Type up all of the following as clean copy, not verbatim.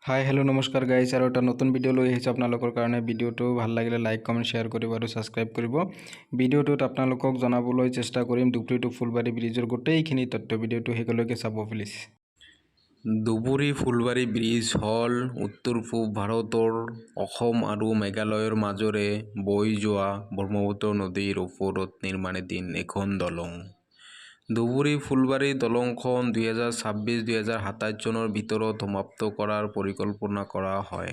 Hi hello' নমস্কাৰ guys আৰু এটা নতুন ভিডিঅ' লৈ আহিছোঁ আপোনালোকৰ কাৰণে। ভিডিঅ'টো ভাল লাগিলে লাইক কমেণ্ট শ্বেয়াৰ কৰিব আৰু ছাবস্ক্ৰাইব কৰিব। ভিডিঅ'টোত আপোনালোকক জনাবলৈ চেষ্টা কৰিম ধুবুৰী টু ফুলবাৰী ব্ৰিজৰ গোটেইখিনি তথ্য। ভিডিঅ'টো শেষলৈকে চাব প্লিজ। ধুবুৰী ফুলবাৰী ব্ৰিজ হ'ল উত্তৰ পূব ভাৰতৰ অসম আৰু মেঘালয়ৰ মাজেৰে বৈ যোৱা ব্ৰহ্মপুত্ৰ নদীৰ ওপৰত নিৰ্মাণাধীন এখন দলং। ধুবুৰী ফুলবাৰী দলংখন 2026-2027 চনৰ ভিতৰত সমাপ্ত কৰাৰ পৰিকল্পনা কৰা হয়।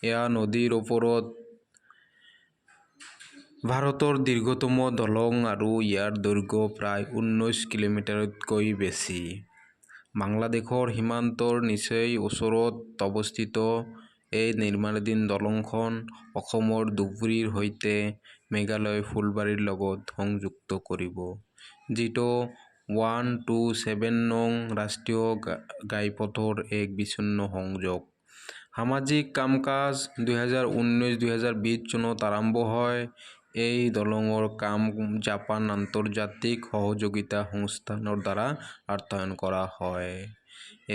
এয়া নদীৰ ওপৰত ভাৰতৰ দীৰ্ঘতম দলং আৰু ইয়াৰ দৈৰ্ঘ্য প্ৰায় 19 কিলোমিটাৰতকৈ বেছি। বাংলাদেশৰ সীমান্তৰ নিচেই ওচৰত অৱস্থিত এই নিৰ্মাণাধীন দলংখন অসমৰ ধুবুৰীৰ সৈতে মেঘালয়ৰ ফুলবাৰীৰ লগত সংযুক্ত কৰিব, যিটো 127 নং ৰাষ্ট্ৰীয় ঘাইপথৰ এক বিচ্ছিন্ন সংযোগ। সামাজিক কাম-কাজ 2019-2020 চনত আৰম্ভ হয়। এই দলঙৰ কাম জাপান আন্তৰ্জাতিক সহযোগিতা সংস্থানৰ দ্বাৰা অৰ্থন কৰা হয়।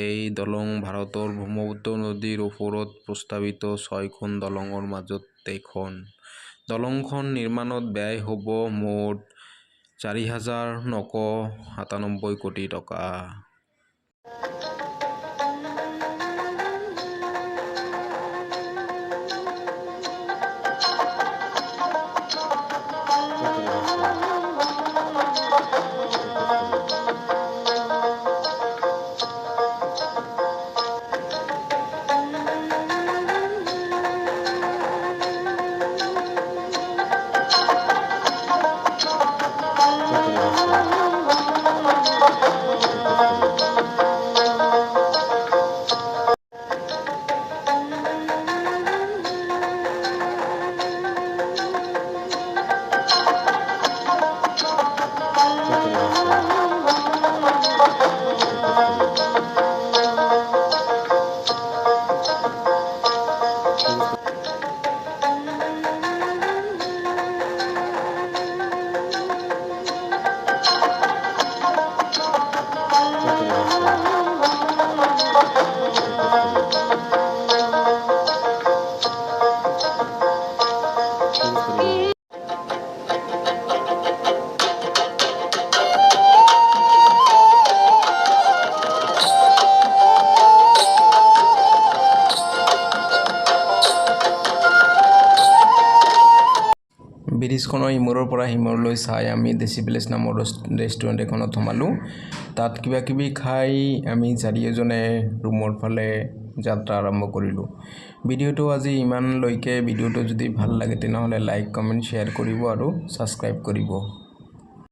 এই দলং ভাৰতৰ ব্ৰহ্মপুত্ৰ নদীৰ ওপৰত প্ৰস্তাৱিত 6খন দলঙৰ মাজত এখন। দলংখন নিৰ্মাণত ব্যয় হ'ব মুঠ 4,997 কোটি টকা। ব্ৰিজখনৰ ইমূৰৰ পৰা সিমূৰলৈ চাই আমি দেশী ভিলেজ নামৰ ৰেষ্টুৰেণ্ট এখনত সোমালোঁ। তাত কিবা কিবি খাই আমি চাৰিওজনে ৰুমৰ ফালে যাত্ৰা আৰম্ভ কৰিলোঁ। ভিডিঅ'টো আজি ইমানলৈকে। ভিডিঅ'টো যদি ভাল লাগে তেনেহ'লে লাইক কমেণ্ট শ্বেয়াৰ কৰিব আৰু ছাবস্ক্ৰাইব কৰিব।